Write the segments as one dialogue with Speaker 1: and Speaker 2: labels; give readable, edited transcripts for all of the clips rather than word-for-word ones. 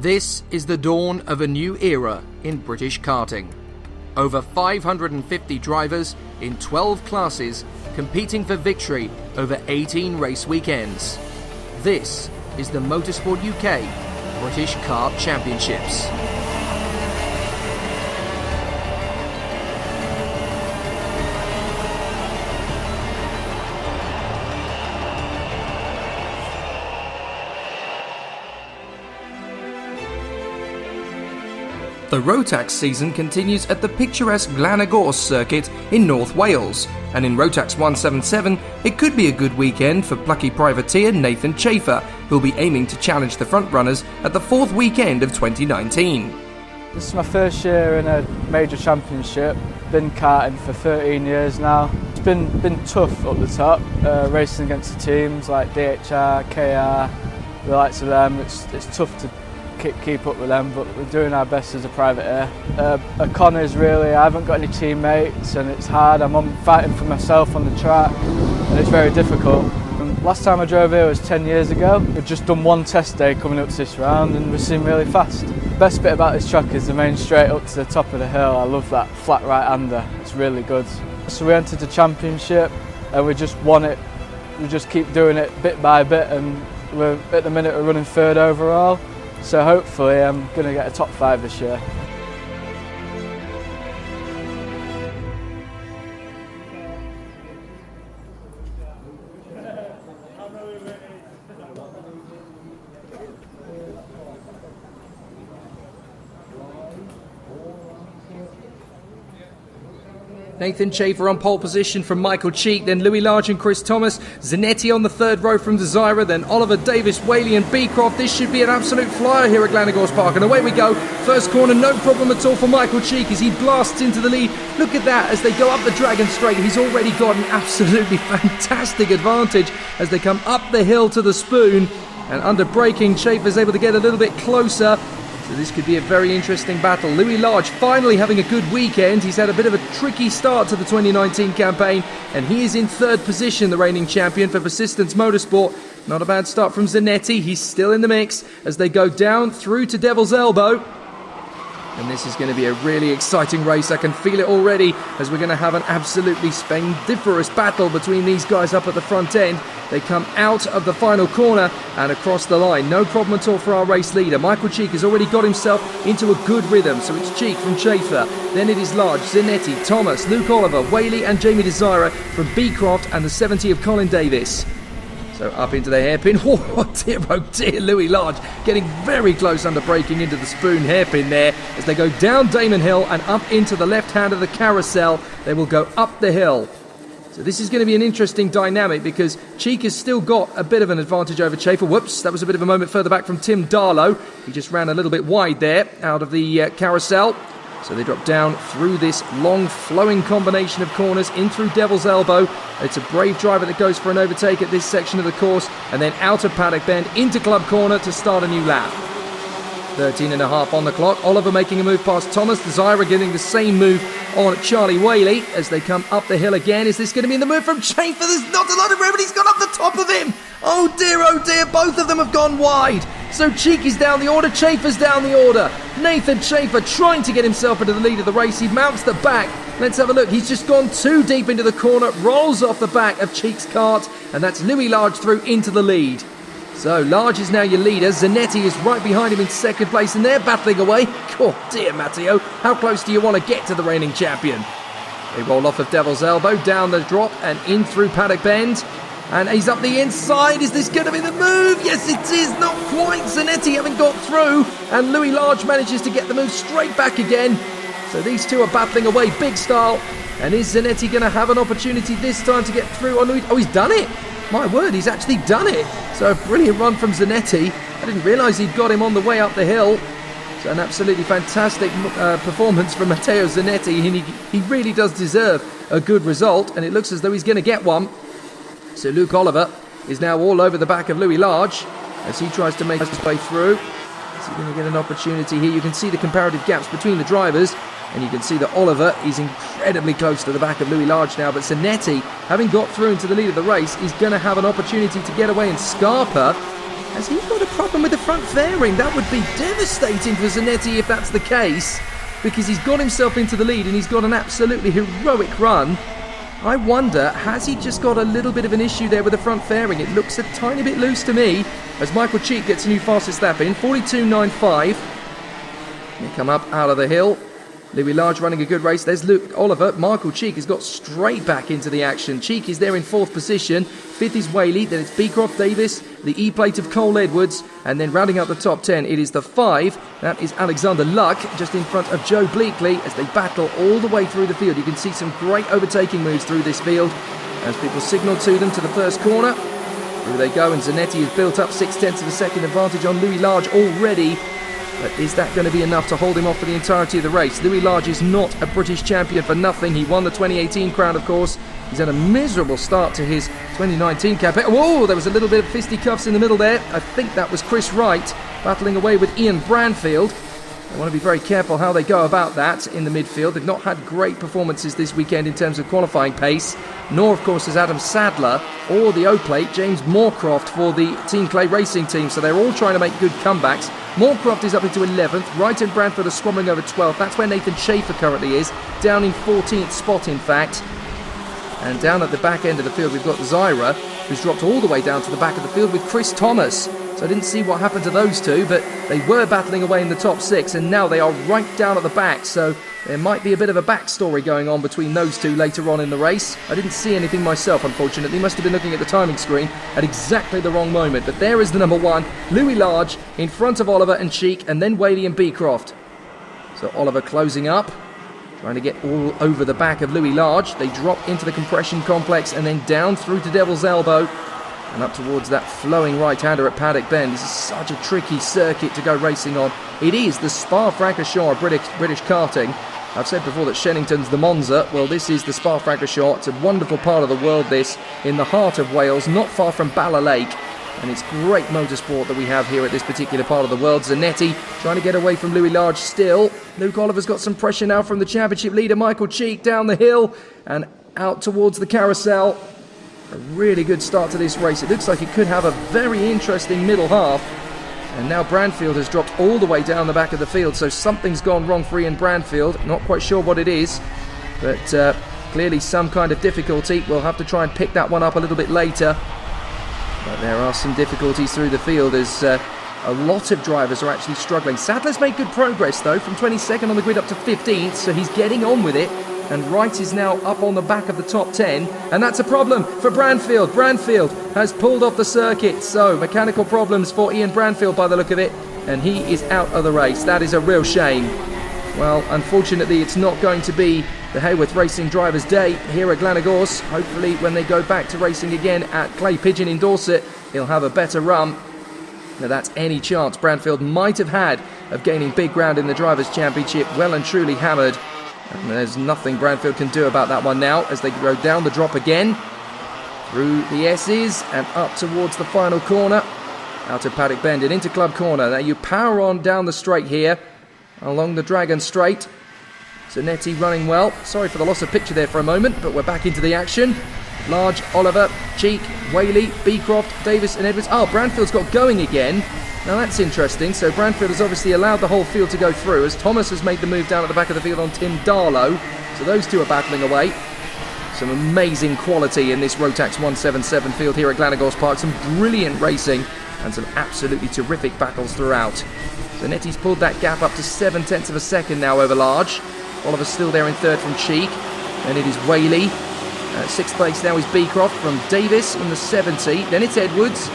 Speaker 1: This is the dawn of a new era in British karting. Over 550 drivers in 12 classes competing for victory over 18 race weekends. This is the Motorsport UK British Kart Championships. The Rotax season continues at the picturesque Gors circuit in North Wales, and in Rotax 177 it could be a good weekend for plucky privateer Nathan Chafer, who'll be aiming to challenge the frontrunners at the fourth weekend of 2019.
Speaker 2: This is my first year in a major championship. Been karting for 13 years now. It's been tough up the top, racing against the teams like DHR, KR, the likes of them. It's tough to keep up with them, but we're doing our best as a privateer. Connor's really, I haven't got any teammates and it's hard. I'm fighting for myself on the track and it's very difficult. And last time I drove here was 10 years ago. We've just done one test day coming up to this round and we seem really fast. The best bit about this track is the main straight up to the top of the hill. I love that flat right-hander, it's really good. So we entered the championship and we just won it. We just keep doing it bit by bit, and at the minute we're running third overall. So hopefully I'm going to get a top 5 this year.
Speaker 1: Nathan Chafer on pole position from Michael Cheek, then Louis Large and Chris Thomas, Zanetti on the third row from Desira, then Oliver Davis, Whaley and Beecroft. This should be an absolute flyer here at Glan Park, and away we go. First corner, no problem at all for Michael Cheek as he blasts into the lead. Look at that as they go up the Dragon Straight. He's already got an absolutely fantastic advantage as they come up the hill to the spoon, and under braking, Chafer's able to get a little bit closer. So this could be a very interesting battle. Louis Large finally having a good weekend. He's had a bit of a tricky start to the 2019 campaign, and he is in third position, the reigning champion for Persistence Motorsport. Not a bad start from Zanetti. He's still in the mix as they go down through to Devil's Elbow. And this is going to be a really exciting race. I can feel it already as we're going to have an absolutely splendiferous battle between these guys up at the front end. They come out of the final corner and across the line. No problem at all for our race leader. Michael Cheek has already got himself into a good rhythm. So it's Cheek from Chafer. Then it is Large, Zanetti, Thomas, Luke Oliver, Whaley and Jamie Desira from Beecroft and the 70 of Colin Davis. So up into the hairpin. Oh dear, Louis Large getting very close under braking into the spoon hairpin there as they go down Damon Hill and up into the left hand of the carousel. They will go up the hill. So this is going to be an interesting dynamic because Cheek has still got a bit of an advantage over Chafer. Whoops, that was a bit of a moment further back from Tim Darlow. He just ran a little bit wide there out of the carousel. So they drop down through this long flowing combination of corners in through Devil's Elbow. It's a brave driver that goes for an overtake at this section of the course, and then out of Paddock Bend into Club Corner to start a new lap. 13.5 on the clock. Oliver making a move past Thomas. Desira getting the same move on Charlie Whaley as they come up the hill again. Is this going to be in the move from Chafer? There's not a lot of room, but he's gone up the top of him. Oh dear, both of them have gone wide. So Cheek is down the order, Chafer's down the order. Nathan Chafer trying to get himself into the lead of the race. He mounts the back. Let's have a look. He's just gone too deep into the corner, rolls off the back of Cheek's kart, and that's Louis Large through into the lead. So Large is now your leader. Zanetti is right behind him in second place, and they're battling away. Oh dear, Matteo, how close do you want to get to the reigning champion? They roll off of Devil's Elbow, down the drop and in through Paddock Bend. And he's up the inside. Is this going to be the move? Yes, it is. Not quite. Zanetti having got through. And Louis Large manages to get the move straight back again. So these two are battling away big style. And is Zanetti going to have an opportunity this time to get through on Louis? Oh, he's done it. My word, he's actually done it. So a brilliant run from Zanetti. I didn't realise he'd got him on the way up the hill. So an absolutely fantastic performance from Matteo Zanetti. And he really does deserve a good result. And it looks as though he's going to get one. So Luke Oliver is now all over the back of Louis Large as he tries to make his way through. Is he going to get an opportunity here? You can see the comparative gaps between the drivers, and you can see that Oliver is incredibly close to the back of Louis Large now. But Zanetti, having got through into the lead of the race, is going to have an opportunity to get away, and Scarpa Has he got a problem with the front fairing? That would be devastating for Zanetti if that's the case, because he's got himself into the lead and he's got an absolutely heroic run. I wonder, has he just got a little bit of an issue there with the front fairing? It looks a tiny bit loose to me, as Michael Cheek gets a new fastest lap in, 42.95. They come up out of the hill. Louis Large running a good race. There's Luke Oliver. Michael Cheek has got straight back into the action. Cheek is there in 4th position. 5th is Whaley. Then it's Beecroft Davis, the E-plate of Cole Edwards. And then rounding out the top 10, it is the 5. That is Alexander Luck, just in front of Joe Bleakley as they battle all the way through the field. You can see some great overtaking moves through this field as people signal to them to the first corner. Through they go, and Zanetti has built up 0.6 of a second advantage on Louis Large already. But is that going to be enough to hold him off for the entirety of the race? Louis Large is not a British champion for nothing. He won the 2018 crown, of course. He's had a miserable start to his 2019 campaign. Whoa, there was a little bit of fisticuffs in the middle there. I think that was Chris Wright battling away with Ian Branfield. They want to be very careful how they go about that in the midfield. They've not had great performances this weekend in terms of qualifying pace, nor, of course, has Adam Sadler or the O-plate, James Moorcroft, for the Team Clay Racing team. So they're all trying to make good comebacks. Moorcroft is up into 11th. Wright and Branford are squabbling over 12th. That's where Nathan Schaefer currently is, down in 14th spot, in fact. And down at the back end of the field, we've got Zyra, who's dropped all the way down to the back of the field with Chris Thomas. So I didn't see what happened to those two, but they were battling away in the top 6, and now they are right down at the back. So there might be a bit of a backstory going on between those two later on in the race. I didn't see anything myself, unfortunately. Must have been looking at the timing screen at exactly the wrong moment. But there is the number 1, Louis Large, in front of Oliver and Cheek, and then Whaley and Beecroft. So Oliver closing up, trying to get all over the back of Louis Large. They drop into the compression complex and then down through to Devil's Elbow and up towards that flowing right-hander at Paddock Bend. This is such a tricky circuit to go racing on. It is the Spa-Francorchamps of British karting. I've said before that Shennington's the Monza. Well, this is the Spa-Francorchamps. It's a wonderful part of the world, this, in the heart of Wales, not far from Bala Lake. And it's great motorsport that we have here at this particular part of the world. Zanetti trying to get away from Louis Large still. Luke Oliver's got some pressure now from the championship leader, Michael Cheek, down the hill and out towards the carousel. A really good start to this race. It looks like it could have a very interesting middle half. And now Branfield has dropped all the way down the back of the field, so something's gone wrong for Ian Branfield. Not quite sure what it is, but clearly some kind of difficulty. We'll have to try and pick that one up a little bit later. But there are some difficulties through the field as a lot of drivers are actually struggling. Sadler's made good progress, though, from 22nd on the grid up to 15th, so he's getting on with it. And Wright is now up on the back of the top 10, and that's a problem for Branfield. Branfield has pulled off the circuit, so mechanical problems for Ian Branfield by the look of it, and he is out of the race. That is a real shame. Well, unfortunately, it's not going to be the Hayworth Racing Drivers' Day here at Glan. Hopefully, when they go back to racing again at Clay Pigeon in Dorset, he'll have a better run. Now, that's any chance Branfield might have had of gaining big ground in the Drivers' Championship. Well and truly hammered. And there's nothing Branfield can do about that one now as they go down the drop again. Through the S's and up towards the final corner. Out of Paddock Bend and into Club Corner. Now you power on down the straight here. Along the Dragon Straight. Zanetti running well. Sorry for the loss of picture there for a moment, but we're back into the action. Large, Oliver, Cheek, Whaley, Beecroft, Davis and Edwards. Oh, Branfield's got going again. Now that's interesting. So Branfield has obviously allowed the whole field to go through as Thomas has made the move down at the back of the field on Tim Darlow. So those two are battling away. Some amazing quality in this Rotax 177 field here at Glan Park. Some brilliant racing and some absolutely terrific battles throughout. Zanetti's pulled that gap up to 0.7 of a second now over Large. Oliver's still there in third from Cheek. Then it is Whaley. Sixth place now is Beecroft from Davis in the 70. Then it's Edwards.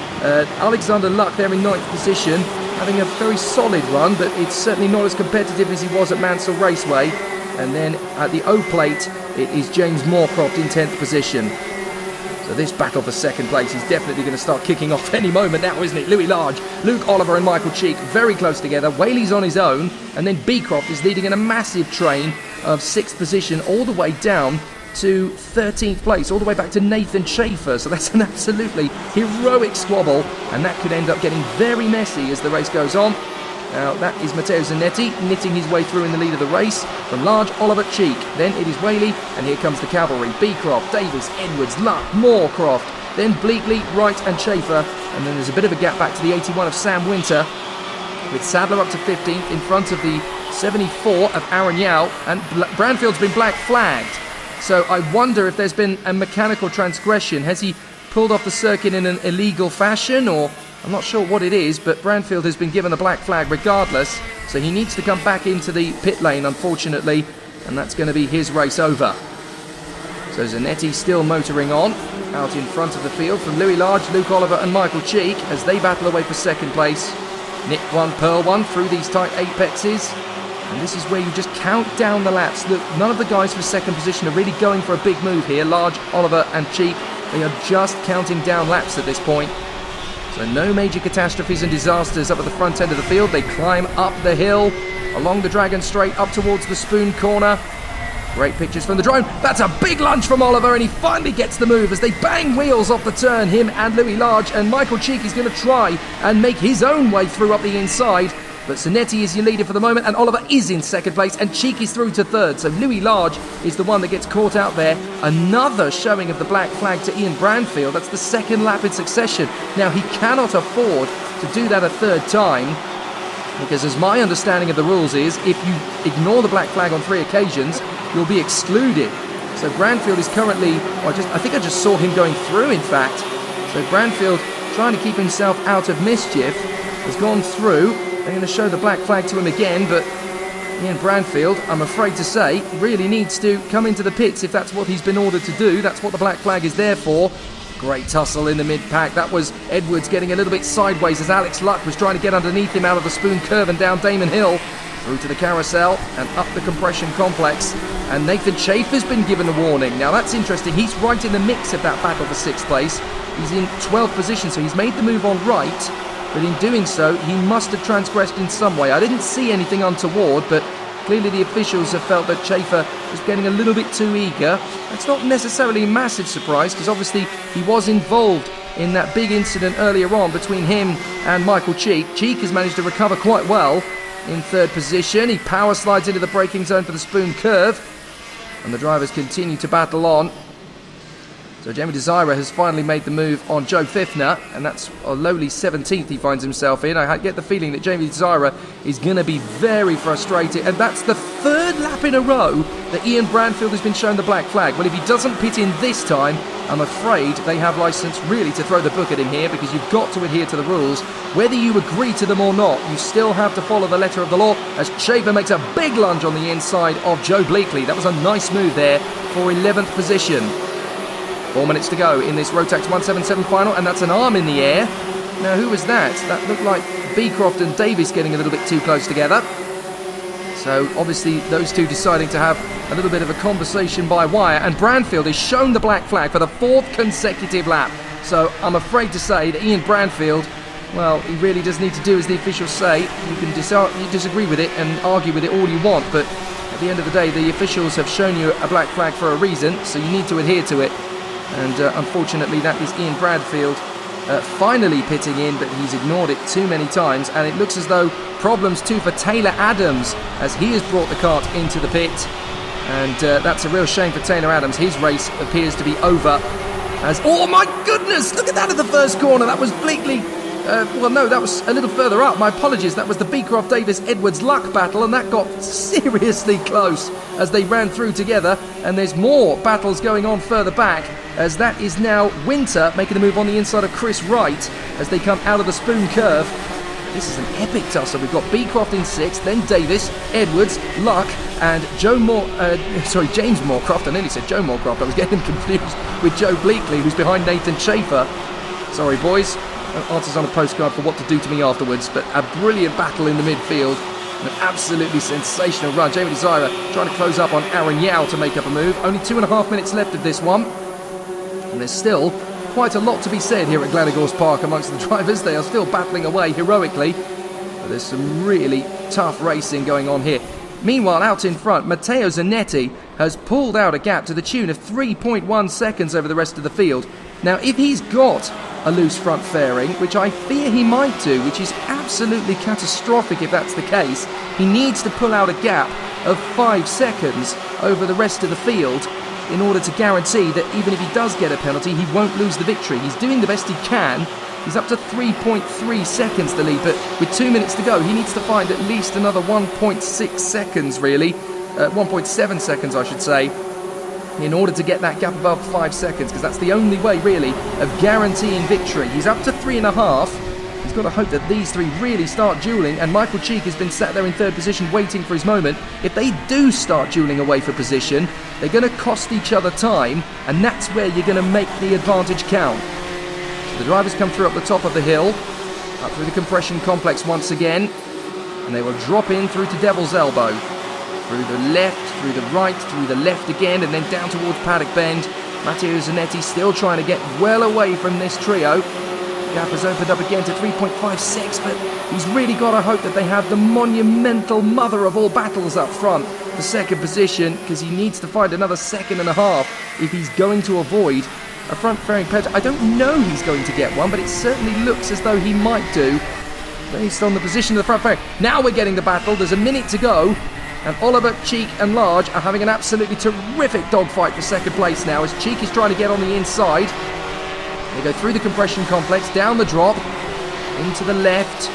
Speaker 1: Alexander Luck there in ninth position, having a very solid run, but it's certainly not as competitive as he was at Mansell Raceway. And then at the O-plate, it is James Moorcroft in 10th position. So this battle for second place is definitely going to start kicking off any moment now, isn't it? Louis Large, Luke Oliver and Michael Cheek very close together. Whaley's on his own, and then Beecroft is leading in a massive train of 6th position all the way down to 13th place, all the way back to Nathan Schaefer. So that's an absolutely heroic squabble, and that could end up getting very messy as the race goes on. Now that is Matteo Zanetti knitting his way through in the lead of the race. From Large, Oliver, Cheek. Then it is Whaley, and here comes the cavalry. Beecroft, Davis, Edwards, Luck, Moorcroft, then Bleakley, Wright and Chafer, and then there's a bit of a gap back to the 81 of Sam Winter, with Sadler up to 15th in front of the 74 of Aaron Yao, and Branfield's been black flagged. So I wonder if there's been a mechanical transgression. Has he pulled off the circuit in an illegal fashion, or I'm not sure what it is, but Branfield has been given a black flag regardless, so he needs to come back into the pit lane, unfortunately, and that's going to be his race over. So Zanetti still motoring on, out in front of the field from Louis Large, Luke Oliver and Michael Cheek as they battle away for second place. Nick one, Pearl one through these tight apexes. And this is where you just count down the laps. Look, none of the guys for second position are really going for a big move here. Large, Oliver and Cheek, they are just counting down laps at this point. So no major catastrophes and disasters up at the front end of the field. They climb up the hill, along the Dragon Straight, up towards the Spoon Corner. Great pictures from the drone. That's a big lunge from Oliver, and he finally gets the move as they bang wheels off the turn, him and Louis Large, and Michael Cheek is going to try and make his own way through up the inside. But Zanetti is your leader for the moment, and Oliver is in second place, and Cheek is through to third. So Louis Large is the one that gets caught out there. Another showing of the black flag to Ian Branfield. That's the second lap in succession. Now, he cannot afford to do that a third time, because as my understanding of the rules is, if you ignore the black flag on 3 occasions, you'll be excluded. So Branfield is currently, I think I just saw him going through, in fact. So Branfield, trying to keep himself out of mischief, has gone through. They're going to show the black flag to him again, but Ian Branfield, I'm afraid to say, really needs to come into the pits if that's what he's been ordered to do. That's what the black flag is there for. Great tussle in the mid-pack. That was Edwards getting a little bit sideways as Alex Luck was trying to get underneath him out of the Spoon Curve and down Damon Hill, through to the carousel and up the compression complex. And Nathan Chafer's been given a warning. Now that's interesting. He's right in the mix of that battle for 6th place. He's in 12th position, so he's made the move on right. But in doing so, he must have transgressed in some way. I didn't see anything untoward, but clearly the officials have felt that Chafer was getting a little bit too eager. That's not necessarily a massive surprise, because obviously he was involved in that big incident earlier on between him and Michael Cheek. Cheek has managed to recover quite well in 3rd position. He power slides into the braking zone for the Spoon Curve, and the drivers continue to battle on. So Jamie Desira has finally made the move on Joe Fifner, and that's a lowly 17th he finds himself in. I get the feeling that Jamie Desira is going to be very frustrated, and that's the 3rd lap in a row that Ian Branfield has been shown the black flag. Well, if he doesn't pit in this time, I'm afraid they have licence really to throw the book at him here, because you've got to adhere to the rules. Whether you agree to them or not, you still have to follow the letter of the law, as Chafer makes a big lunge on the inside of Joe Bleakley. That was a nice move there for 11th position. 4 minutes to go in this Rotax 177 final, and that's an arm in the air. Now, who was that? That looked like Beecroft and Davis getting a little bit too close together. So, obviously, those two deciding to have a little bit of a conversation by wire, and Branfield is shown the black flag for the 4th consecutive lap. So, I'm afraid to say that Ian Branfield, well, he really does need to do as the officials say. You can disagree with it and argue with it all you want, but at the end of the day, the officials have shown you a black flag for a reason, so you need to adhere to it. And unfortunately, that is Ian Bradfield finally pitting in, but he's ignored it too many times. And it looks as though problems too for Taylor Adams, as he has brought the kart into the pit. And that's a real shame for Taylor Adams. His race appears to be over. As, oh my goodness, look at that at the first corner. That was Bleakley. Well, no, that was a little further up. My apologies. That was the Beecroft-Davis-Edwards-Luck battle, and that got seriously close as they ran through together. And there's more battles going on further back, as that is now Winter making the move on the inside of Chris Wright as they come out of the Spoon Curve. This is an epic tussle. We've got Beecroft in 6th, then Davis, Edwards, Luck, and James Moorcroft. I nearly said Joe Moorcroft. I was getting him confused with Joe Bleakley, who's behind Nathan Chafer. Sorry, boys. Answers on a postcard for what to do to me afterwards, but a brilliant battle in the midfield. An absolutely sensational run. Jamie Desira trying to close up on Aaron Yao to make up a move. Only 2.5 minutes left of this one. And there's still quite a lot to be said here at Glan Park amongst the drivers. They are still battling away heroically. But there's some really tough racing going on here. Meanwhile, out in front, Matteo Zanetti has pulled out a gap to the tune of 3.1 seconds over the rest of the field. Now, if he's got a loose front fairing, which I fear he might do, which is absolutely catastrophic if that's the case, he needs to pull out a gap of 5 seconds over the rest of the field. in order to guarantee that even if he does get a penalty, he won't lose the victory. He's doing the best he can. He's up to 3.3 seconds the lead, but with 2 minutes to go, he needs to find at least another 1.6 seconds, really. 1.7 seconds, I should say, in order to get that gap above 5 seconds, because that's the only way, really, of guaranteeing victory. He's up to 3.5. He's got to hope that these three really start duelling, and Michael Cheek has been sat there in third position waiting for his moment. If they do start duelling away for position, they're going to cost each other time, and that's where you're going to make the advantage count. So the drivers come through up the top of the hill, up through the compression complex once again, and they will drop in through to Devil's Elbow. Through the left, through the right, through the left again, and then down towards Paddock Bend. Matteo Zanetti still trying to get well away from this trio. Gap has opened up again to 3.56, but he's really got to hope that they have the monumental mother of all battles up front for second position, because he needs to find another 1.5 seconds if he's going to avoid a front-fairing penalty. I don't know he's going to get one, but it certainly looks as though he might do, based on the position of the front fairing. Now we're getting the battle. There's a minute to go, and Oliver, Cheek and Large are having an absolutely terrific dogfight for second place now, as Cheek is trying to get on the inside. They go through the compression complex, down the drop, into the left,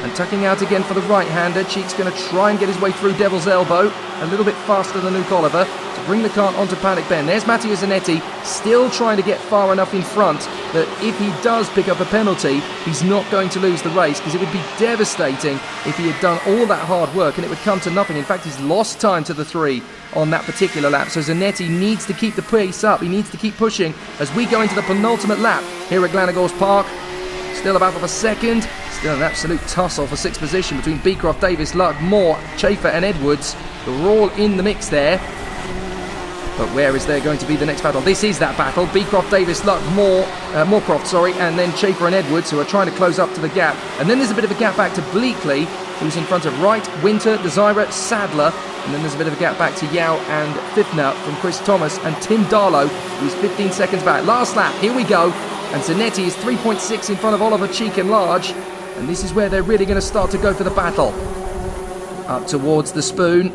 Speaker 1: and tucking out again for the right-hander. Cheek's going to try and get his way through Devil's Elbow, a little bit faster than Luke Oliver, to bring the cart onto Paddock Bend. There's Matteo Zanetti, still trying to get far enough in front that if he does pick up a penalty, he's not going to lose the race, because it would be devastating if he had done all that hard work and it would come to nothing. In fact, he's lost time to the three on that particular lap, so Zanetti needs to keep the pace up. He needs to keep pushing as we go into the penultimate lap here at Glan Park. Still a battle for second, still an absolute tussle for sixth position between Beecroft, Davis, Luck, Moore, Chafer and Edwards. They're all in the mix there. But where is there going to be the next battle? This is that battle. Beecroft, Davis, Luck, Moorcroft, and then Chafer and Edwards, who are trying to close up to the gap. And then there's a bit of a gap back to Bleakley, who's in front of Wright, Winter, Desira, Sadler. And then there's a bit of a gap back to Yao and Fifner from Chris Thomas and Tim Darlow, who's 15 seconds back. Last lap, here we go. And Zanetti is 3.6 in front of Oliver, Cheek and Large. And this is where they're really going to start to go for the battle. Up towards the spoon.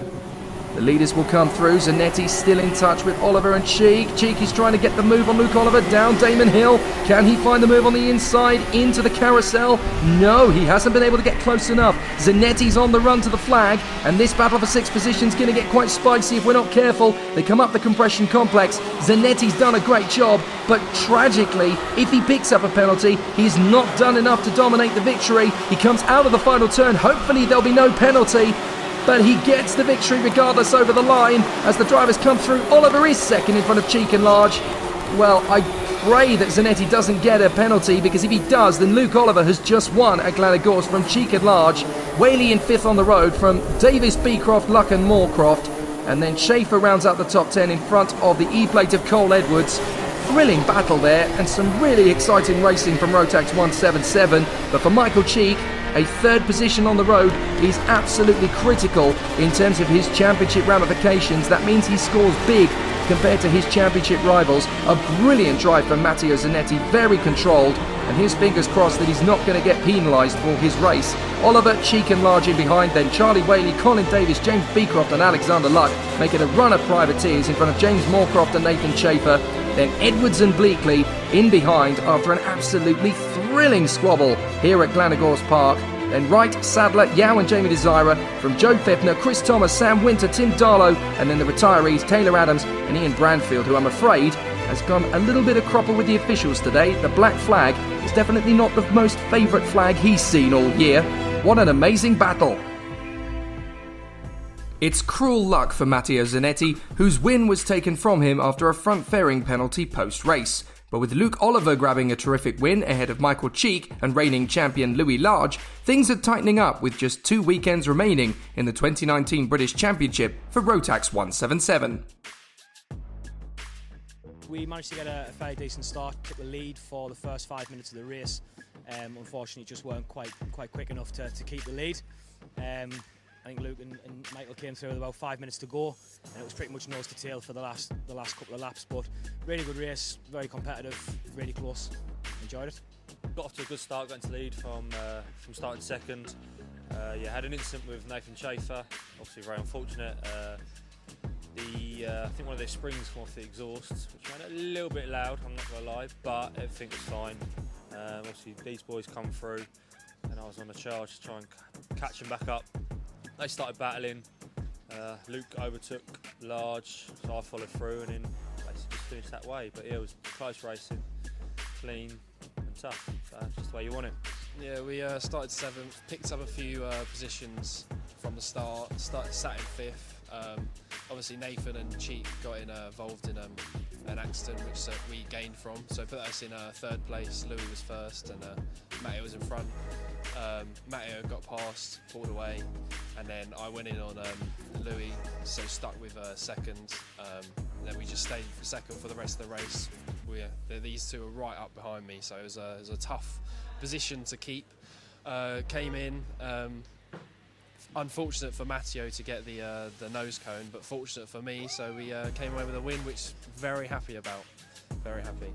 Speaker 1: The leaders will come through. Zanetti still in touch with Oliver and Cheek. Cheek is trying to get the move on Luke Oliver down Damon Hill. Can he find the move on the inside into the carousel? No, he hasn't been able to get close enough. Zanetti's on the run to the flag, and this battle for sixth position is going to get quite spicy if we're not careful. They come up the compression complex. Zanetti's done a great job, but tragically, if he picks up a penalty, he's not done enough to dominate the victory. He comes out of the final turn. Hopefully there'll be no penalty, but he gets the victory regardless over the line as the drivers come through. Oliver is second in front of Cheek and Large. Well, I pray that Zanetti doesn't get a penalty, because if he does, then Luke Oliver has just won at Glan from Cheek and Large. Whaley in fifth on the road from Davis, Beecroft, Luck and Moorcroft. And then Chafer rounds out the top 10 in front of the E-plate of Cole Edwards. Thrilling battle there, and some really exciting racing from Rotax 177. But for Michael Cheek, a third position on the road is absolutely critical in terms of his championship ramifications. That means he scores big compared to his championship rivals. A brilliant drive from Matteo Zanetti, very controlled, and his fingers crossed that he's not going to get penalised for his race. Oliver, Cheek and Large in behind, then Charlie Whaley, Colin Davis, James Beecroft and Alexander Luck making a run of privateers in front of James Moorcroft and Nathan Chafer. Then Edwards and Bleakley in behind after an absolutely thrilling squabble here at Glan Park. Then Wright, Sadler, Yao and Jamie Desira from Joe Feffner, Chris Thomas, Sam Winter, Tim Darlow, and then the retirees Taylor Adams and Ian Branfield, who I'm afraid has gone a little bit of cropper with the officials today. The black flag is definitely not the most favourite flag he's seen all year. What an amazing battle. It's cruel luck for Matteo Zanetti, whose win was taken from him after a front-fairing penalty post-race. But with Luke Oliver grabbing a terrific win ahead of Michael Cheek and reigning champion Louis Large, things are tightening up with just 2 weekends remaining in the 2019 British Championship for Rotax 177.
Speaker 3: We managed to get a fairly decent start, took the lead for the first 5 minutes of the race. Unfortunately, just weren't quite quick enough to keep the lead. I think Luke and Michael came through with about 5 minutes to go, and it was pretty much nose to tail for the last couple of laps. But really good race, very competitive, really close. Enjoyed it.
Speaker 4: Got off to a good start, got into the lead from starting second. Had an incident with Nathan Chafer, obviously very unfortunate. I think one of their springs come off the exhaust, which made it a little bit loud, I'm not going to lie, but everything was fine. Obviously these boys come through and I was on a charge to try and catch them back up. They started battling, Luke overtook Large, so I followed through and then basically just finished that way. But yeah, it was close racing, clean and tough, so that's just the way you want it.
Speaker 5: Yeah, we started 7th, picked up a few positions from the start, sat in 5th. Obviously Nathan and Cheek got involved in an accident which we gained from, so put us in 3rd place. Louis was 1st and Matteo was in front. Matteo got past, pulled away, and then I went in on Louis, so stuck with 2nd. And then we just stayed for 2nd for the rest of the race. These two were right up behind me, so it was a tough position to keep. Came in. Unfortunate for Matteo to get the nose cone, but fortunate for me, so we came away with a win, which very happy about. Very happy.